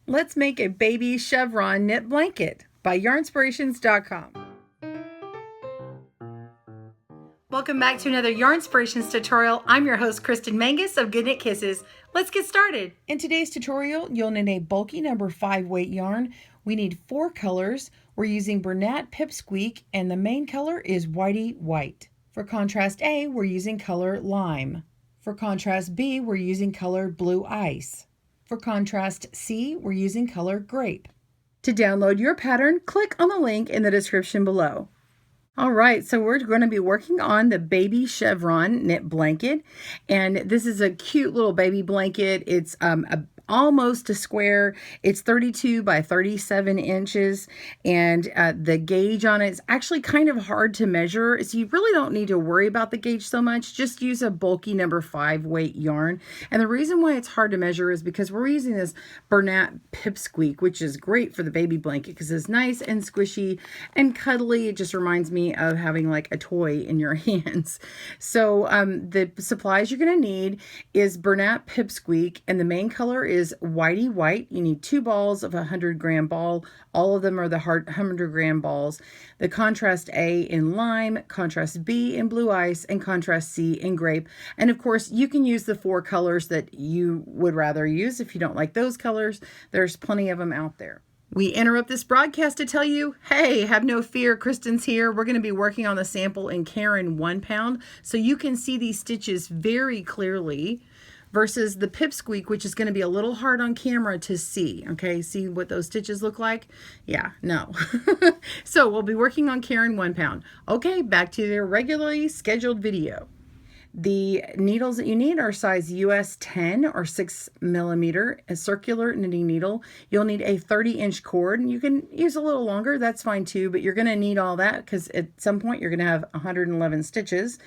Let's make a baby chevron knit blanket by Yarnspirations.com. Welcome back to another Yarnspirations tutorial. I'm your host, Kristen Mangus of GoodKnit Kisses. Let's get started. In today's tutorial, you'll need a bulky number 5 weight yarn. We need 4 colors. We're using Bernat Pipsqueak, and the main color is Whitey White. For contrast A, we're using color Lime. For contrast B, we're using color Blue Ice. For contrast C, we're using color Grape. To download your pattern, click on the link in the description below. All right, so we're going to be working on the baby chevron knit blanket, and this is a cute little baby blanket. It's almost a square. It's 32 by 37 inches, and the gauge on it is actually kind of hard to measure, so you really don't need to worry about the gauge so much. Just use a bulky number 5 weight yarn. And the reason why it's hard to measure is because we're using this Bernat Pipsqueak, which is great for the baby blanket because it's nice and squishy and cuddly. It just reminds me of having like a toy in your hands. So the supplies you're going to need is Bernat Pipsqueak, and the main color is Whitey White. You need 2 balls of a 100-gram ball. All of them are the 100-gram balls. The contrast A in Lime, contrast B in Blue Ice, and contrast C in Grape. And of course, you can use the 4 colors that you would rather use. If you don't like those colors, there's plenty of them out there. We interrupt this broadcast to tell you, hey, have no fear, Kristen's here. We're going to be working on the sample in Karen 1 pound, so you can see these stitches very clearly versus the Pipsqueak, which is going to be a little hard on camera to see. Okay, see what those stitches look like? Yeah, no. So we'll be working on Karen 1 pound. Okay, back to their regularly scheduled video. The needles that you need are size US 10 or 6 millimeter, a circular knitting needle. You'll need a 30-inch cord, and you can use a little longer, that's fine too, but you're going to need all that because at some point you're going to have 111 stitches.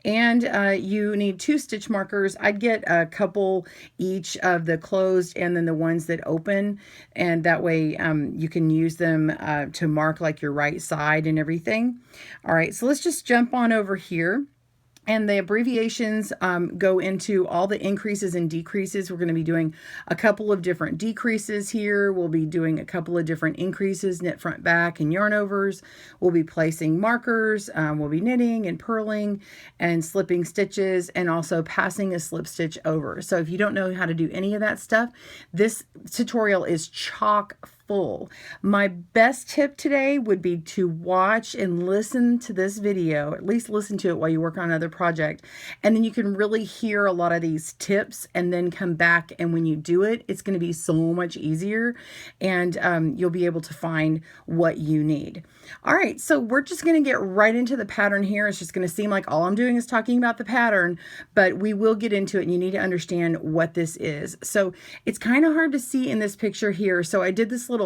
And you need 2 stitch markers. I'd get a couple each of the closed and then the ones that open, and that way you can use them to mark like your right side and everything. All right, so let's just jump on over here. And the abbreviations go into all the increases and decreases. We're going to be doing a couple of different decreases here. We'll be doing a couple of different increases, knit front, back, and yarn overs. We'll be placing markers. We'll be knitting and purling and slipping stitches and also passing a slip stitch over. So if you don't know how to do any of that stuff, this tutorial is chock full. My best tip today would be to watch and listen to this video, at least listen to it while you work on another project, and then you can really hear a lot of these tips and then come back, and when you do it, it's going to be so much easier, and you'll be able to find what you need. All right, so we're just going to get right into the pattern here. It's just going to seem like all I'm doing is talking about the pattern, but we will get into it, and you need to understand what this is. So it's kind of hard to see in this picture here, so I did this little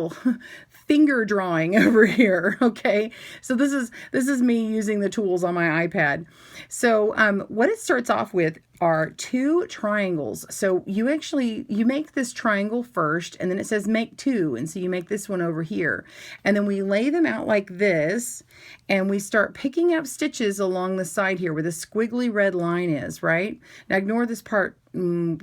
finger drawing over here. Okay, so this is me using the tools on my iPad. So what it starts off with are 2 triangles. So you make this triangle first, and then it says make 2, and so you make this one over here, and then we lay them out like this, and we start picking up stitches along the side here where the squiggly red line is. Right now, ignore this part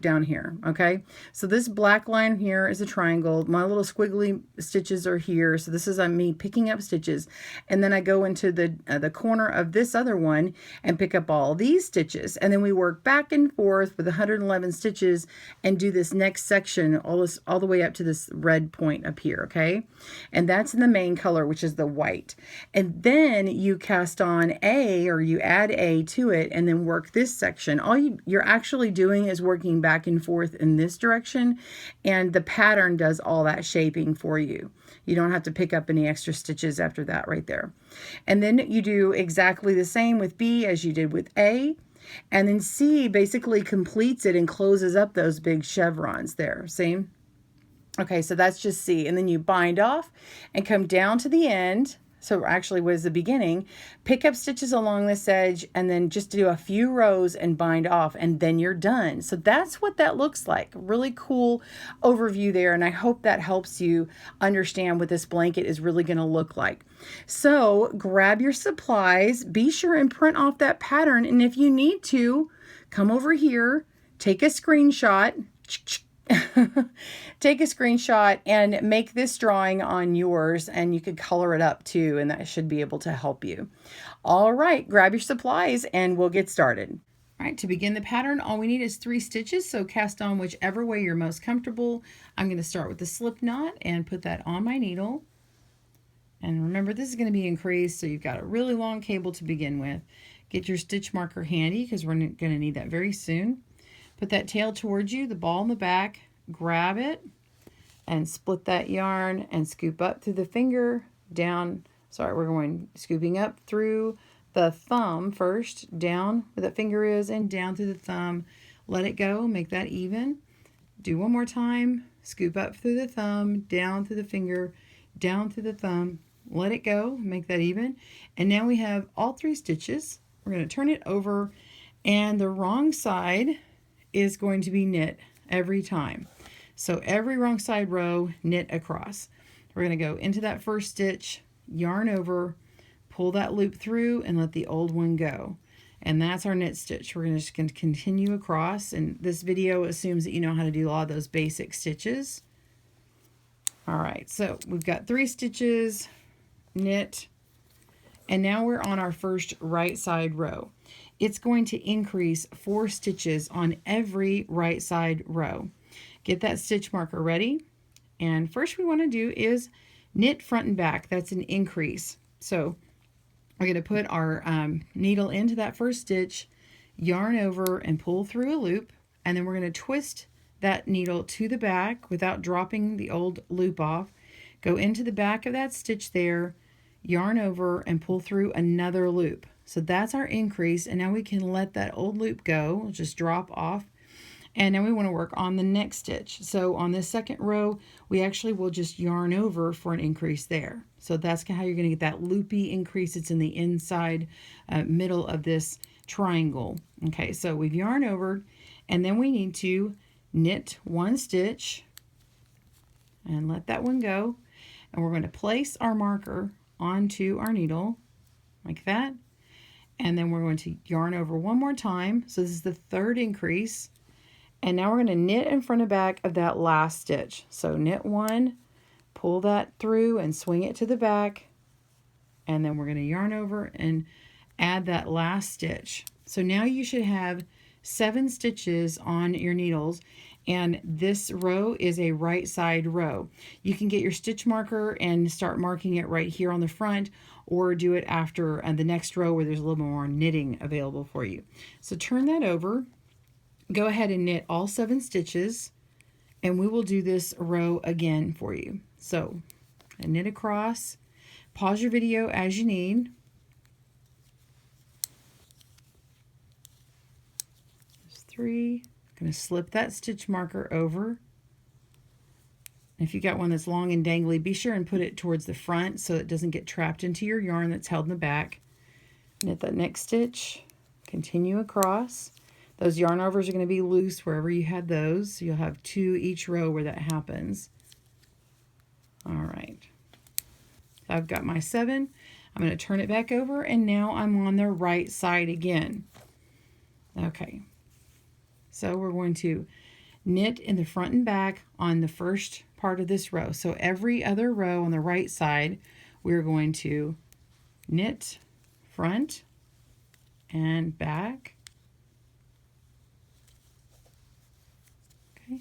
down here. Okay, so this black line here is a triangle. My little squiggly stitches are here, so this is me picking up stitches, and then I go into the corner of this other one and pick up all these stitches, and then we work back and forth with 111 stitches and do this next section all the way up to this red point up here. Okay, and that's in the main color, which is the white, and then you cast on A, or you add A to it, and then work this section. All you're actually doing is working back and forth in this direction, and the pattern does all that shaping for you. You don't have to pick up any extra stitches after that right there. And then you do exactly the same with B as you did with A, and then C basically completes it and closes up those big chevrons there. See? Okay, so that's just C, and then you bind off and come down to the end. So actually was the beginning, pick up stitches along this edge, and then just do a few rows and bind off, and then you're done. So that's what that looks like. Really cool overview there, and I hope that helps you understand what this blanket is really going to look like. So grab your supplies, be sure and print off that pattern, and if you need to, come over here, take a screenshot, take a screenshot and make this drawing on yours, and you could color it up too, and that should be able to help you. All right, grab your supplies and we'll get started. All right, to begin the pattern, all we need is 3 stitches, so cast on whichever way you're most comfortable. I'm going to start with the slip knot and put that on my needle. And remember, this is going to be increased, so you've got a really long cable to begin with. Get your stitch marker handy because we're going to need that very soon. Put that tail towards you, the ball in the back, grab it, and split that yarn and scoop up through the finger, down, we're going scooping up through the thumb first, down where that finger is, and down through the thumb. Let it go, make that even. Do one more time, scoop up through the thumb, down through the finger, down through the thumb, let it go, make that even. And now we have all 3 stitches. We're going to turn it over, and the wrong side is going to be knit every time. So every wrong side row, knit across. We're going to go into that first stitch, yarn over, pull that loop through, and let the old one go. And that's our knit stitch. We're just going to continue across, and this video assumes that you know how to do a lot of those basic stitches. All right, so we've got 3 stitches, knit, and now we're on our first right side row. It's going to increase 4 stitches on every right side row. Get that stitch marker ready, and first we want to do is knit front and back. That's an increase. So we're going to put our needle into that first stitch, yarn over and pull through a loop, and then we're going to twist that needle to the back without dropping the old loop off. Go into the back of that stitch there, yarn over and pull through another loop. So that's our increase, and now we can let that old loop go. We'll just drop off, and now we want to work on the next stitch. So on this second row, we actually will just yarn over for an increase there. So that's how you're going to get that loopy increase. It's in the inside middle of this triangle. Okay, so we've yarn over, and then we need to knit 1 stitch and let that one go, and we're going to place our marker onto our needle like that, and then we're going to yarn over one more time. So this is the 3rd increase, and now we're going to knit in front and back of that last stitch. So knit 1, pull that through and swing it to the back, and then we're going to yarn over and add that last stitch. So now you should have 7 stitches on your needles, and this row is a right side row. You can get your stitch marker and start marking it right here on the front, or do it after the next row where there's a little more knitting available for you. So turn that over, go ahead and knit all 7 stitches, and we will do this row again for you. So knit across, pause your video as you need. There's 3. I'm going to slip that stitch marker over. If you got one that's long and dangly, be sure and put it towards the front so it doesn't get trapped into your yarn that's held in the back. Knit that next stitch, continue across. Those yarn overs are going to be loose wherever you had those. So you'll have 2 each row where that happens. All right. I've got my 7. I'm going to turn it back over, and now I'm on the right side again. Okay. So we're going to knit in the front and back on the first part of this row. So every other row on the right side, we're going to knit front and back. Okay.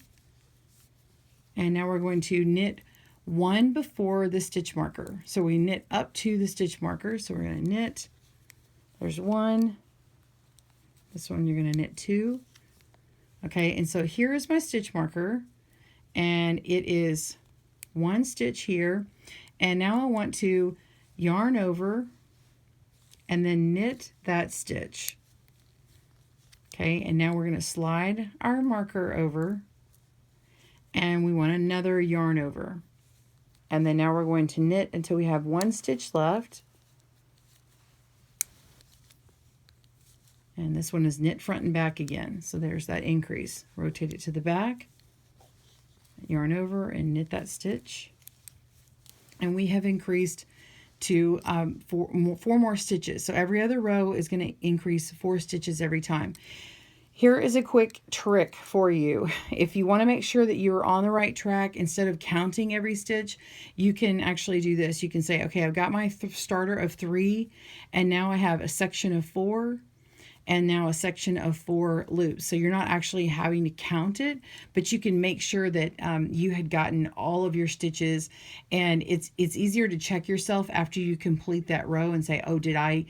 And now we're going to knit 1 before the stitch marker. So we knit up to the stitch marker. So we're going to knit, there's 1. This one you're going to knit 2. Okay, and so here is my stitch marker, and it is 1 stitch here, and now I want to yarn over and then knit that stitch. Okay, and now we're going to slide our marker over, and we want another yarn over, and then now we're going to knit until we have 1 stitch left. And this one is knit front and back again. So there's that increase. Rotate it to the back, yarn over and knit that stitch. And we have increased to 4 more stitches. So every other row is going to increase 4 stitches every time. Here is a quick trick for you. If you want to make sure that you're on the right track, instead of counting every stitch, you can actually do this. You can say, okay, I've got my starter of 3, and now I have a section of 4, and now a section of 4 loops. So you're not actually having to count it, but you can make sure that you had gotten all of your stitches, and it's easier to check yourself after you complete that row and say, oh, did I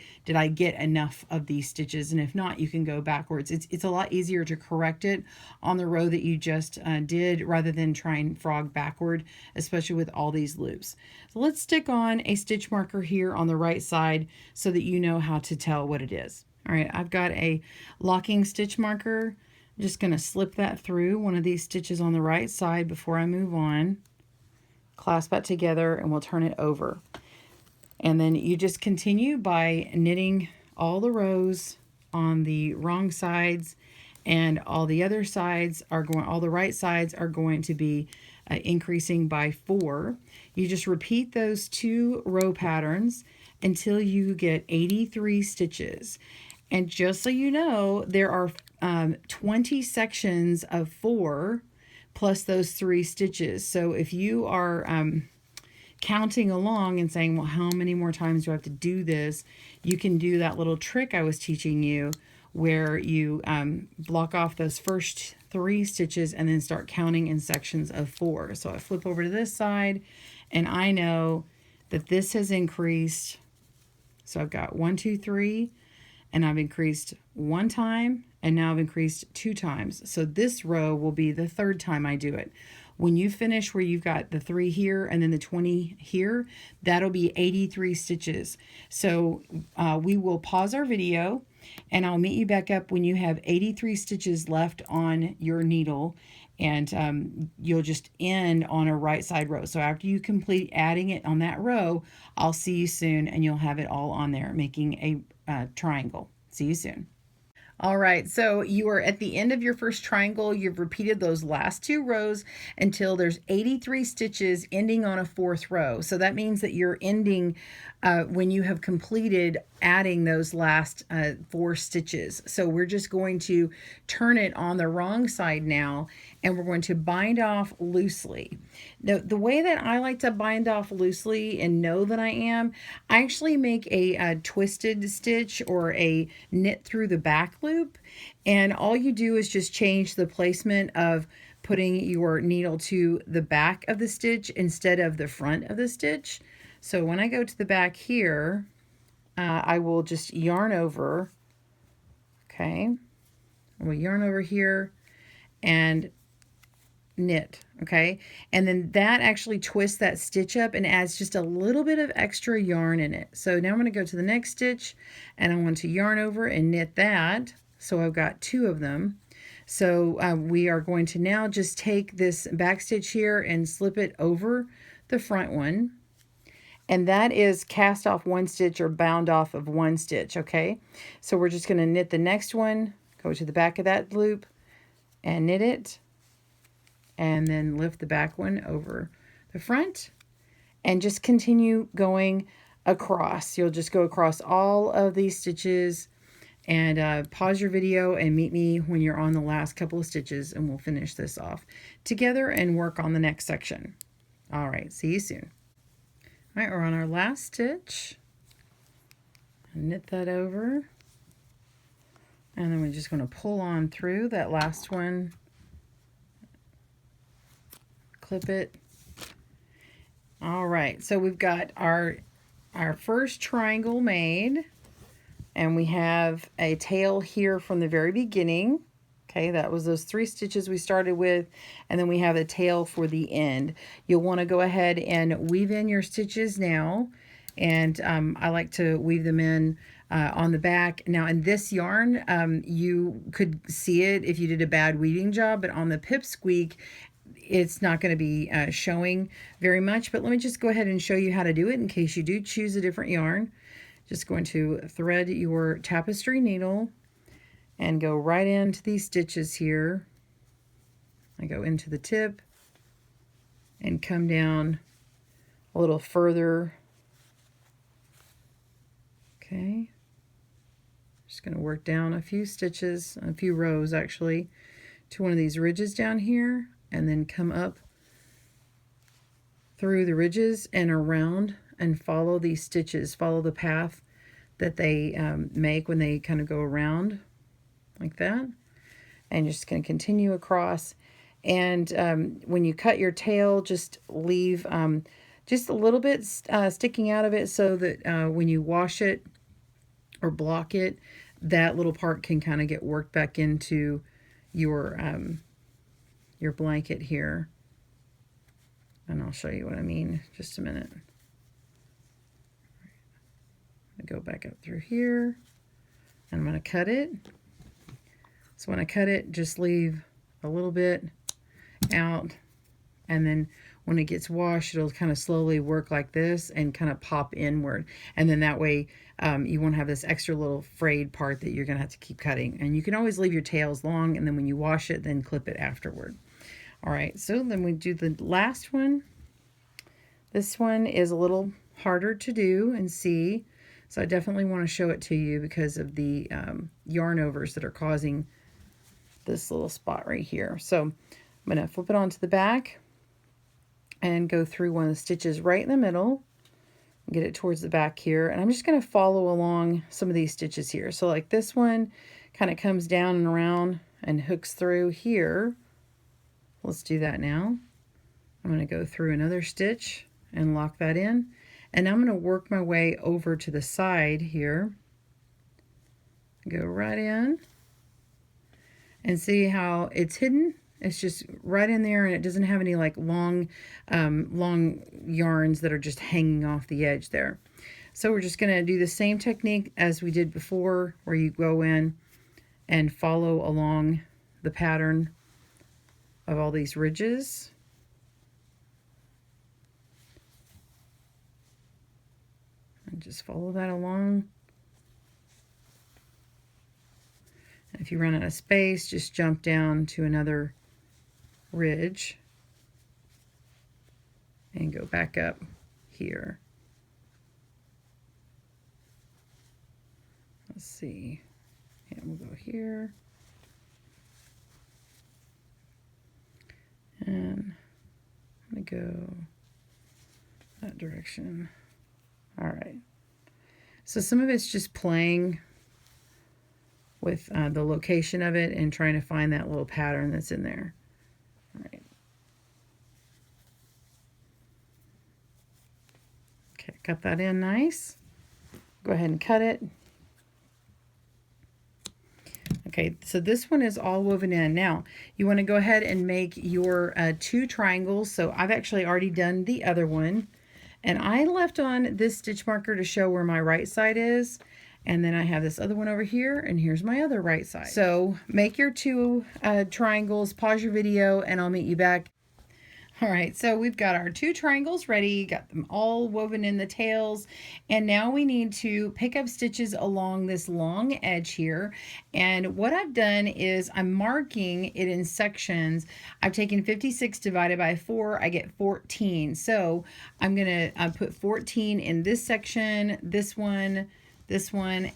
get enough of these stitches? And if not, you can go backwards. It's a lot easier to correct it on the row that you just did, rather than try and frog backward, especially with all these loops. So let's stick on a stitch marker here on the right side so that you know how to tell what it is. All right, I've got a locking stitch marker. I'm just going to slip that through one of these stitches on the right side before I move on. Clasp that together and we'll turn it over. And then you just continue by knitting all the rows on the wrong sides, and all the other sides are going, all the right sides are going to be increasing by 4. You just repeat those 2 row patterns until you get 83 stitches. And just so you know, there are 20 sections of 4 plus those 3 stitches. So if you are counting along and saying, well, how many more times do I have to do this? You can do that little trick I was teaching you, where you block off those first 3 stitches and then start counting in sections of 4. So I flip over to this side, and I know that this has increased. So I've got 1, 2, 3. And I've increased 1 time, and now I've increased 2 times. So this row will be the 3rd time I do it. When you finish where you've got the 3 here and then the 20 here, that'll be 83 stitches. So we will pause our video, and I'll meet you back up when you have 83 stitches left on your needle, and you'll just end on a right side row. So after you complete adding it on that row, I'll see you soon, and you'll have it all on there, making a triangle. See you soon. All right, so you are at the end of your first triangle. You've repeated those last 2 rows until there's 83 stitches ending on a 4th row. So that means that you're ending when you have completed adding those last 4 stitches. So we're just going to turn it on the wrong side now, and we're going to bind off loosely. Now, the way that I like to bind off loosely and know that I actually make a twisted stitch or a knit through the back loop, and all you do is just change the placement of putting your needle to the back of the stitch instead of the front of the stitch. So when I go to the back here, I will just yarn over, okay? I will yarn over here and knit, okay? And then that actually twists that stitch up and adds just a little bit of extra yarn in it. So now I'm going to go to the next stitch, and I want to yarn over and knit that. So I've got 2 of them. So we are going to now just take this back stitch here and slip it over the front one. And that is cast off 1 stitch or bound off of 1 stitch, okay? So we're just going to knit the next one, go to the back of that loop and knit it, and then lift the back one over the front, and just continue going across. You'll just go across all of these stitches, and pause your video and meet me when you're on the last couple of stitches, and we'll finish this off together and work on the next section. All right, see you soon. All right, we're on our last stitch. Knit that over, and then we're just going to pull on through that last one, clip it. All right, so we've got our first triangle made, and we have a tail here from the very beginning. Okay, that was those 3 stitches we started with, and then we have a tail for the end. You'll want to go ahead and weave in your stitches now, and I like to weave them in on the back. Now in this yarn, you could see it if you did a bad weaving job, but on the Pipsqueak, it's not going to be showing very much. But let me just go ahead and show you how to do it in case you do choose a different yarn. Just going to thread your tapestry needle and go right into these stitches here. I go into the tip and come down a little further. Okay, Just going to work down a few stitches, a few rows actually, to one of these ridges down here, and then come up through the ridges and around and follow these stitches, follow the path that they make when they kind of go around like that. And you're just going to continue across. And when you cut your tail, just leave just a little bit sticking out of it so that when you wash it or block it, that little part can kind of get worked back into your blanket here. And I'll show you what I mean in just a minute. I go back up through here, and I'm going to cut it. So when I cut it, just leave a little bit out, and then when it gets washed, it'll kind of slowly work like this and kind of pop inward. And then that way you won't have this extra little frayed part that you're going to have to keep cutting. And you can always leave your tails long, and then when you wash it, then clip it afterward. All right, so then we do the last one. This one is a little harder to do and see, so I definitely want to show it to you because of the yarn overs that are causing this little spot right here. So I'm going to flip it onto the back and go through one of the stitches right in the middle, get it towards the back here, and I'm just going to follow along some of these stitches here. So like this one kind of comes down and around and hooks through here. Let's do that now. I'm going to go through another stitch and lock that in, and I'm going to work my way over to the side here. Go right in and see how it's hidden. It's just right in there, and it doesn't have any like long yarns that are just hanging off the edge there. So we're just going to do the same technique as we did before, where you go in and follow along the pattern of all these ridges. And just follow that along. And if you run out of space, just jump down to another ridge and go back up here. Let's see. Yeah, we'll go here. And I'm going to go that direction. All right. So some of it's just playing with the location of it and trying to find that little pattern that's in there. All right. Okay, cut that in nice. Go ahead and cut it. Okay, so this one is all woven in. Now, you want to go ahead and make your 2 triangles. So I've actually already done the other one. And I left on this stitch marker to show where my right side is. And then I have this other one over here, and here's my other right side. So make your 2 triangles, pause your video, and I'll meet you back. All right, so we've got our 2 triangles ready, got them all woven in the tails, and now we need to pick up stitches along this long edge here. And what I've done is I'm marking it in sections. I've taken 56 divided by 4, I get 14. So I'm gonna put 14 in this section, this one,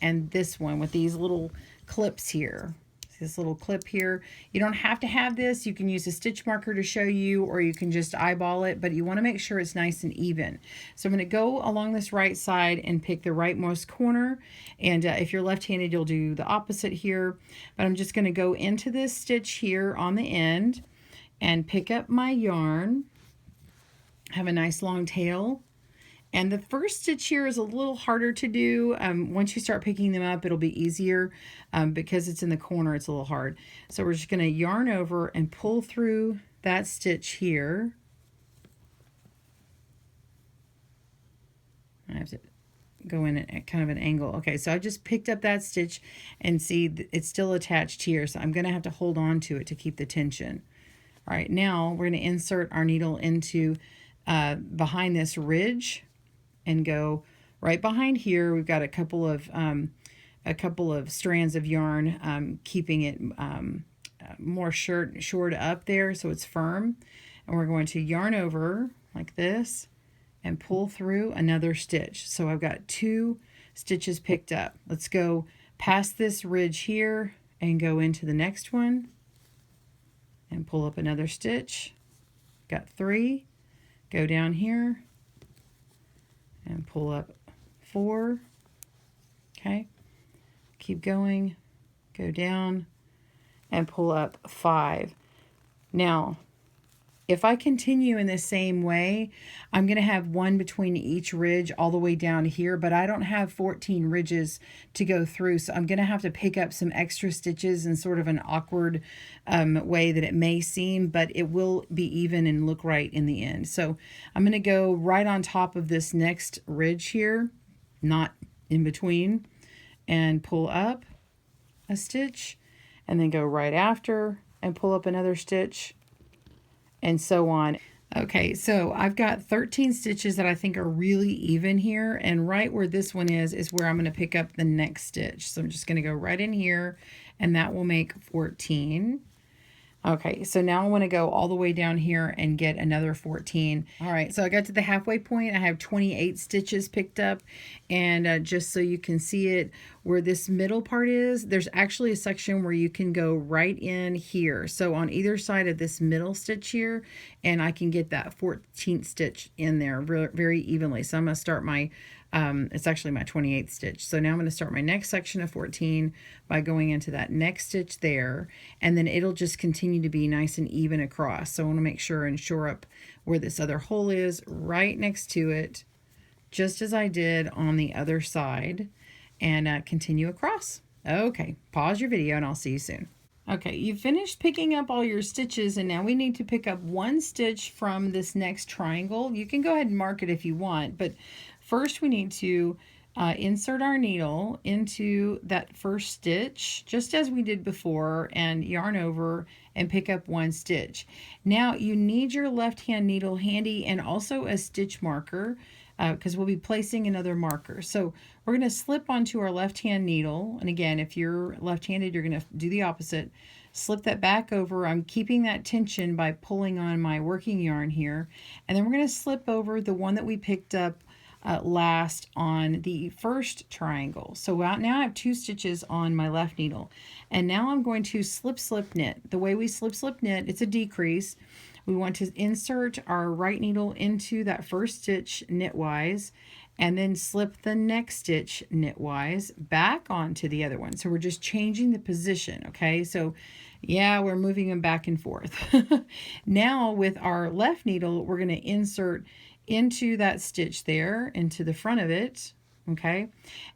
and this one with these little clips here. This little clip here. You don't have to have this. You can use a stitch marker to show you, or you can just eyeball it, but you want to make sure it's nice and even. So I'm going to go along this right side and pick the rightmost corner. And if you're left-handed, you'll do the opposite here. But I'm just going to go into this stitch here on the end and pick up my yarn. Have a nice long tail. And the first stitch here is a little harder to do. Once you start picking them up, it'll be easier. Because it's in the corner, it's a little hard. So we're just going to yarn over and pull through that stitch here. I have to go in at kind of an angle. Okay, so I just picked up that stitch and see it's still attached here. So I'm going to have to hold on to it to keep the tension. All right, now we're going to insert our needle into behind this ridge and go right behind here. We've got a couple of strands of yarn, keeping it more shored up there so it's firm. And we're going to yarn over like this and pull through another stitch. So I've got 2 stitches picked up. Let's go pass this ridge here and go into the next one and pull up another stitch. Got 3. Go down here and pull up 4. Okay, keep going, go down and pull up 5. Now, if I continue in the same way, I'm going to have one between each ridge all the way down here, but I don't have 14 ridges to go through, so I'm going to have to pick up some extra stitches in sort of an awkward way that it may seem, but it will be even and look right in the end. So I'm going to go right on top of this next ridge here, not in between, and pull up a stitch, and then go right after and pull up another stitch, and so on. Okay, so I've got 13 stitches that I think are really even here, and right where this one is where I'm going to pick up the next stitch. So I'm just going to go right in here, and that will make 14. Okay, so now I want to go all the way down here and get another 14. All right, so I got to the halfway point. I have 28 stitches picked up, and just so you can see it, where this middle part is, there's actually a section where you can go right in here. So on either side of this middle stitch here, and I can get that 14th stitch in there very evenly. So I'm going to start my it's actually my 28th stitch. So now I'm going to start my next section of 14 by going into that next stitch there, and then it'll just continue to be nice and even across. So I want to make sure and shore up where this other hole is right next to it, just as I did on the other side, and continue across. Okay, pause your video and I'll see you soon. Okay, you've finished picking up all your stitches, and now we need to pick up one stitch from this next triangle. You can go ahead and mark it if you want, but first we need to insert our needle into that first stitch, just as we did before, and yarn over and pick up one stitch. Now you need your left-hand needle handy and also a stitch marker, because we'll be placing another marker. So we're going to slip onto our left-hand needle, and again, if you're left-handed, you're going to do the opposite. Slip that back over. I'm keeping that tension by pulling on my working yarn here, and then we're going to slip over the one that we picked up last on the first triangle. So now I have 2 stitches on my left needle, and now I'm going to slip knit. The way we slip knit, it's a decrease. We want to insert our right needle into that first stitch knitwise, and then slip the next stitch knitwise back onto the other one. So we're just changing the position, okay? So yeah, we're moving them back and forth. Now with our left needle, we're going to insert into that stitch there, into the front of it, okay?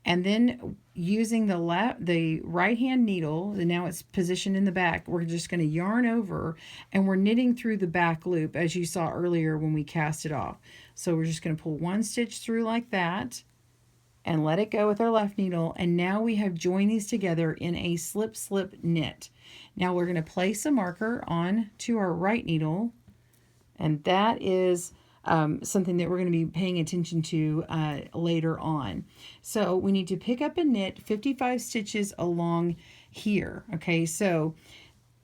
And then using the right hand needle, and now it's positioned in the back, we're just going to yarn over, and we're knitting through the back loop as you saw earlier when we cast it off. So we're just going to pull one stitch through like that and let it go with our left needle, and now we have joined these together in a slip knit. Now we're going to place a marker on to our right needle, and that is something that we're going to be paying attention to later on. So we need to pick up and knit 55 stitches along here. Okay, so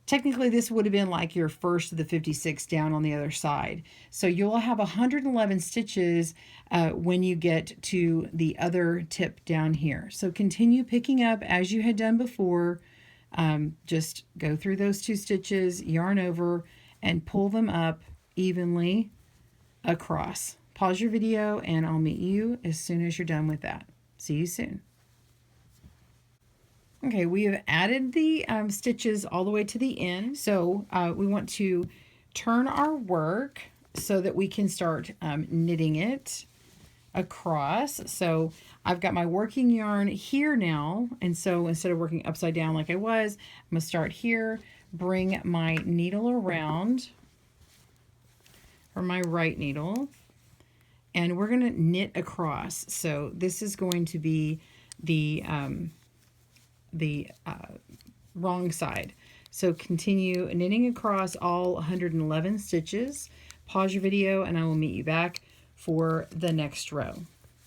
technically this would have been like your first of the 56 down on the other side. So you'll have 111 stitches when you get to the other tip down here. So continue picking up as you had done before. Just go through those 2 stitches, yarn over, and pull them up evenly across. Pause your video and I'll meet you as soon as you're done with that. See you soon. Okay, we have added the stitches all the way to the end. So we want to turn our work so that we can start knitting it across. So I've got my working yarn here now, and so instead of working upside down like I was, I'm going to start here, bring my needle around, or my right needle, and we're going to knit across. So this is going to be the wrong side. So continue knitting across all 111 stitches. Pause your video and I will meet you back for the next row.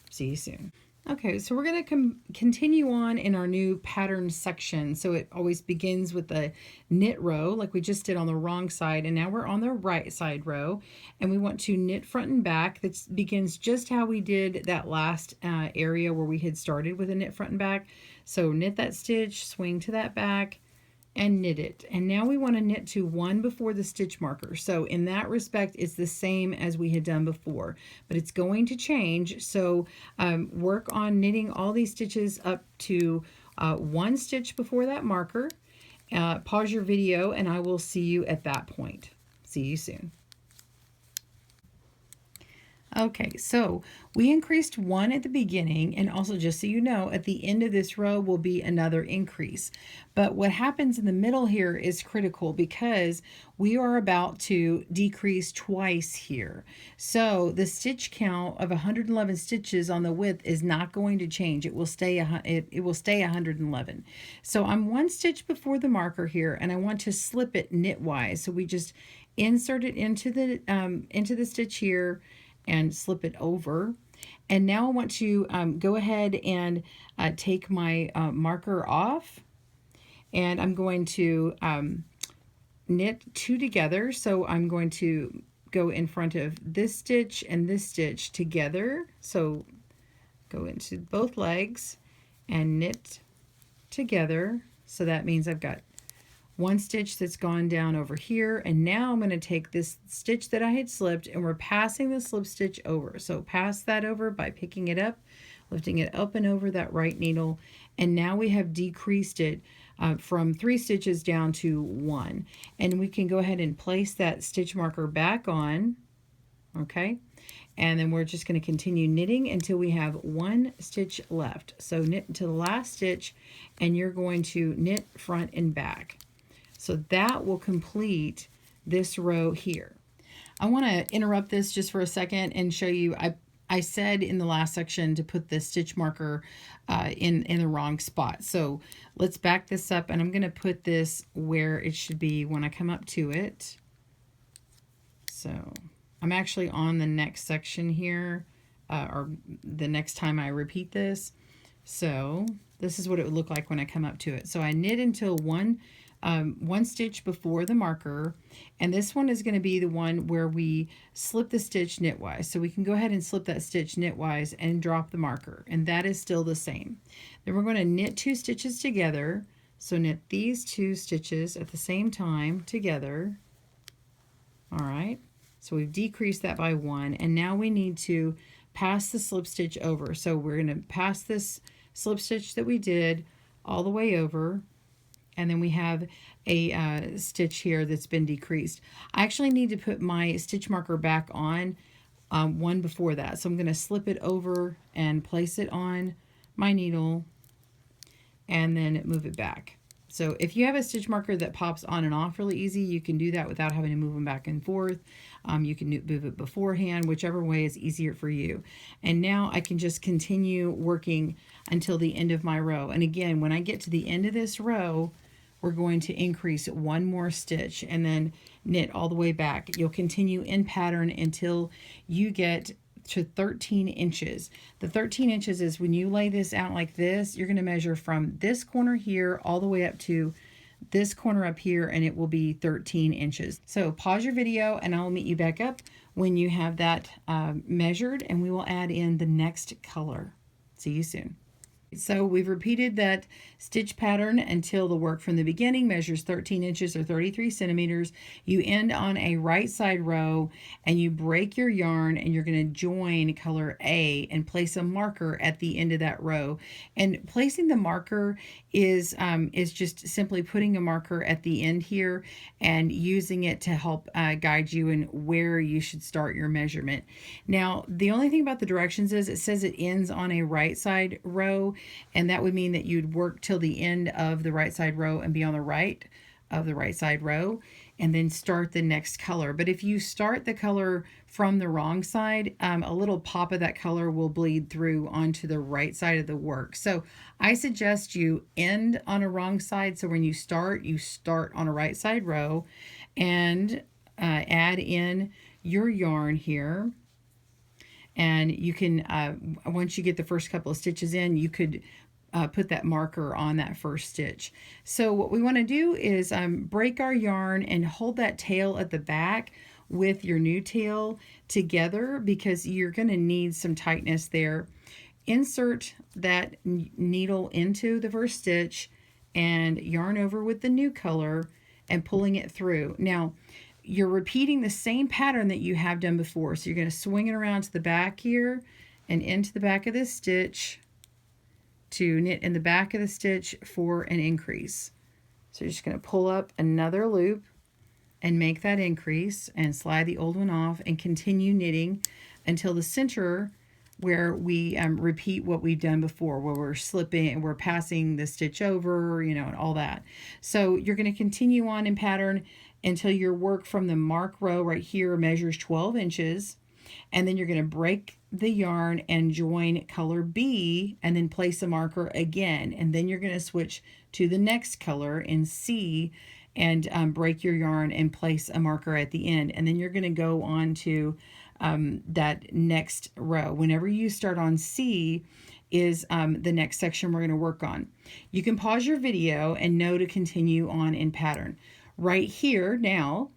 See you soon. Okay, so we're going to continue on in our new pattern section. So it always begins with the knit row like we just did on the wrong side, and now we're on the right side row, and we want to knit front and back. That begins just how we did that last area where we had started with a knit front and back. So knit that stitch, swing to that back, and knit it. And now we want to knit to one before the stitch marker. So in that respect, it's the same as we had done before, but it's going to change. So work on knitting all these stitches up to one stitch before that marker. Pause your video and I will see you at that point. See you soon. Okay, so we increased one at the beginning, and also just so you know, at the end of this row will be another increase. But what happens in the middle here is critical because we are about to decrease twice here. So the stitch count of 111 stitches on the width is not going to change. It will stay it will stay 111. So I'm one stitch before the marker here, and I want to slip it knitwise. So we just insert it into the stitch here and slip it over. And now I want to go ahead and take my marker off, and I'm going to knit two together. So I'm going to go in front of this stitch and this stitch together. So go into both legs and knit together. So that means I've got one stitch that's gone down over here, and now I'm going to take this stitch that I had slipped, and we're passing the slip stitch over. So pass that over by picking it up, lifting it up and over that right needle, and now we have decreased it from 3 stitches down to 1. And we can go ahead and place that stitch marker back on, okay? And then we're just going to continue knitting until we have 1 stitch left. So knit to the last stitch, and you're going to knit front and back. So that will complete this row here. I want to interrupt this just for a second and show you, I said in the last section to put the stitch marker in the wrong spot. So let's back this up, and I'm going to put this where it should be when I come up to it. So I'm actually on the next section here, or the next time I repeat this. So this is what it would look like when I come up to it. So I knit until one stitch before the marker, and this one is going to be the one where we slip the stitch knitwise. So we can go ahead and slip that stitch knitwise and drop the marker, and that is still the same. Then we're going to knit 2 stitches together. So knit these 2 stitches at the same time together. All right, so we've decreased that by 1, and now we need to pass the slip stitch over. So we're going to pass this slip stitch that we did all the way over, and then we have a stitch here that's been decreased. I actually need to put my stitch marker back on one before that. So I'm going to slip it over and place it on my needle and then move it back. So if you have a stitch marker that pops on and off really easy, you can do that without having to move them back and forth. You can move it beforehand, whichever way is easier for you. And now I can just continue working until the end of my row. And again, when I get to the end of this row, we're going to increase 1 more stitch and then knit all the way back. You'll continue in pattern until you get to 13 inches. The 13 inches is when you lay this out like this, you're going to measure from this corner here all the way up to this corner up here, and it will be 13 inches. So pause your video and I'll meet you back up when you have that measured, and we will add in the next color. See you soon. So we've repeated that stitch pattern until the work from the beginning measures 13 inches or 33 centimeters. You end on a right side row and you break your yarn, and you're going to join color A and place a marker at the end of that row. And placing the marker is just simply putting a marker at the end here and using it to help guide you in where you should start your measurement. Now, the only thing about the directions is it says it ends on a right side row, and that would mean that you'd work till the end of the right side row and be on the right of the right side row and then start the next color. But if you start the color from the wrong side, a little pop of that color will bleed through onto the right side of the work. So I suggest you end on a wrong side. So when you start on a right side row and add in your yarn here. And you can, once you get the first couple of stitches in, you could put that marker on that first stitch. So what we want to do is break our yarn and hold that tail at the back with your new tail together, because you're going to need some tightness there. Insert that needle into the first stitch and yarn over with the new color and pulling it through. Now, you're repeating the same pattern that you have done before. So you're going to swing it around to the back here and into the back of this stitch to knit in the back of the stitch for an increase. So you're just going to pull up another loop and make that increase and slide the old one off and continue knitting until the center, where we repeat what we've done before, where we're slipping and we're passing the stitch over, you know, and all that. So you're going to continue on in pattern until your work from the mark row right here measures 12 inches. And then you're going to break the yarn and join color B and then place a marker again. And then you're going to switch to the next color in C and break your yarn and place a marker at the end. And then you're going to go on to that next row. Whenever you start on C is the next section we're going to work on. You can pause your video and know to continue on in pattern. Right here now,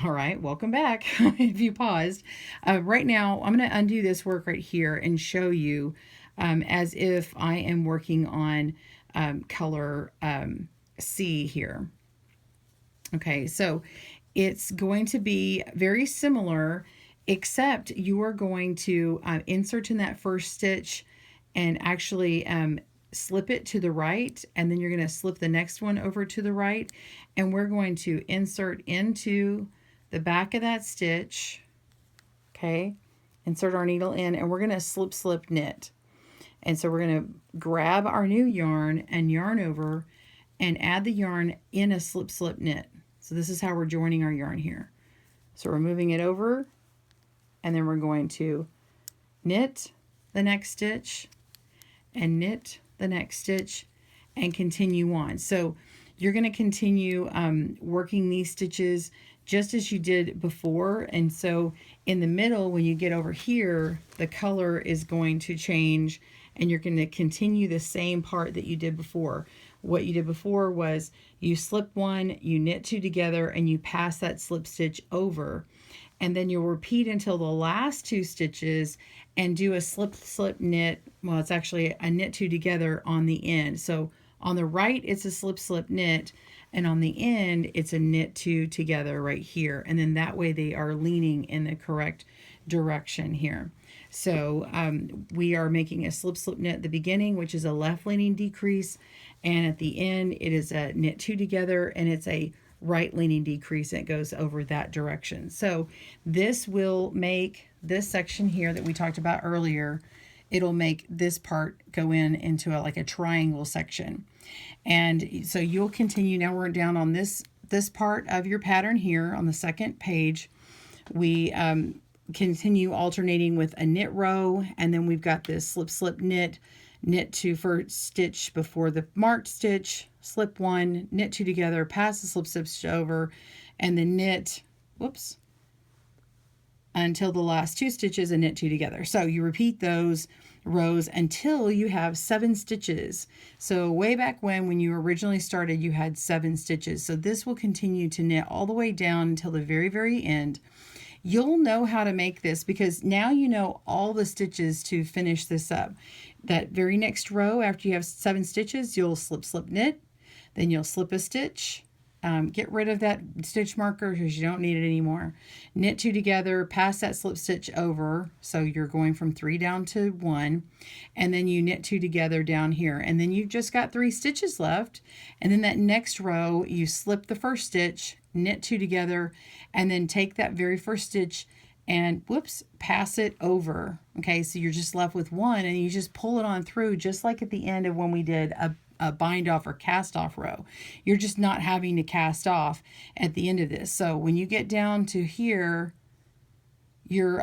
all right, welcome back if you paused. Right now, I'm going to undo this work right here and show you as if I am working on color C here. Okay, so it's going to be very similar, except you are going to insert in that first stitch and actually slip it to the right, and then you're going to slip the next one over to the right, and we're going to insert into the back of that stitch. Okay, insert our needle in, and we're going to slip knit. And so we're going to grab our new yarn and yarn over and add the yarn in a slip knit. So this is how we're joining our yarn here. So we're moving it over, and then we're going to knit the next stitch and knit the next stitch and continue on. So you're going to continue working these stitches just as you did before. And so in the middle, when you get over here, the color is going to change, and you're going to continue the same part that you did before. What you did before was you slip one, you knit two together, and you pass that slip stitch over. And then you'll repeat until the last two stitches and do a slip knit. Well, it's actually a knit two together on the end. So on the right, it's a slip knit, and on the end, it's a knit two together right here. And then that way they are leaning in the correct direction here. So we are making a slip knit at the beginning, which is a left leaning decrease, and at the end it is a knit two together, and it's a right leaning decrease, and it goes over that direction. So this will make this section here that we talked about earlier, it'll make this part go into like a triangle section. And so you'll continue. Now we're down on this part of your pattern here on the second page. We continue alternating with a knit row, and then we've got this slip knit two first stitch before the marked stitch, slip one, knit two together, pass the slip stitch over, and then knit, whoops, until the last two stitches and knit two together. So you repeat those rows until you have 7 stitches. So way back when you originally started, you had 7 stitches. So this will continue to knit all the way down until the very, very end. You'll know how to make this because now you know all the stitches to finish this up. That very next row, after you have 7 stitches, you'll slip knit, then you'll slip a stitch. Get rid of that stitch marker because you don't need it anymore. Knit two together, pass that slip stitch over, so you're going from 3 down to 1, and then you knit two together down here, and then you've just got 3 stitches left. And then that next row, you slip the first stitch, knit two together, and then take that very first stitch and whoops, pass it over. Okay, so you're just left with 1, and you just pull it on through, just like at the end of when we did a bind off or cast off row. You're just not having to cast off at the end of this. So when you get down to here, you're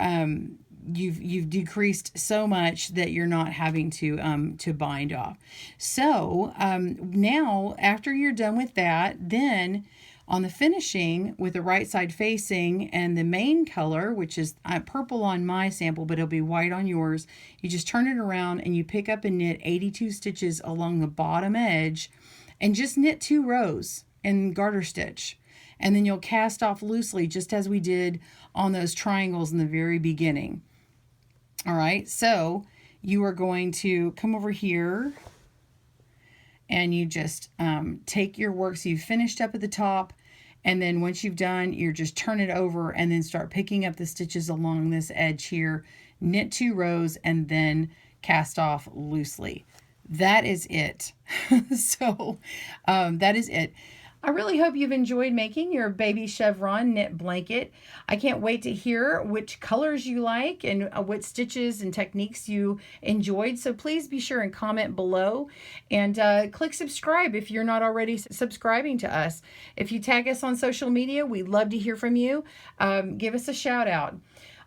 you've decreased so much that you're not having to bind off. So now after you're done with that, then On the finishing, with the right side facing and the main color, which is purple on my sample, but it'll be white on yours, you just turn it around and you pick up and knit 82 stitches along the bottom edge and just knit 2 rows and garter stitch. And then you'll cast off loosely, just as we did on those triangles in the very beginning. All right, so you are going to come over here and you just take your work. So you've finished up at the top, and then once you've done, you just turn it over and then start picking up the stitches along this edge here, knit 2 rows, and then cast off loosely. That is it. So that is it. I really hope you've enjoyed making your baby chevron knit blanket. I can't wait to hear which colors you like and what stitches and techniques you enjoyed. So please be sure and comment below, and click subscribe if you're not already subscribing to us. If you tag us on social media, we'd love to hear from you. Give us a shout out.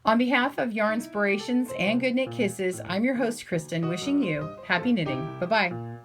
On behalf of Yarnspirations and GoodKnit Kisses, I'm your host, Kristen, wishing you happy knitting. Bye-bye.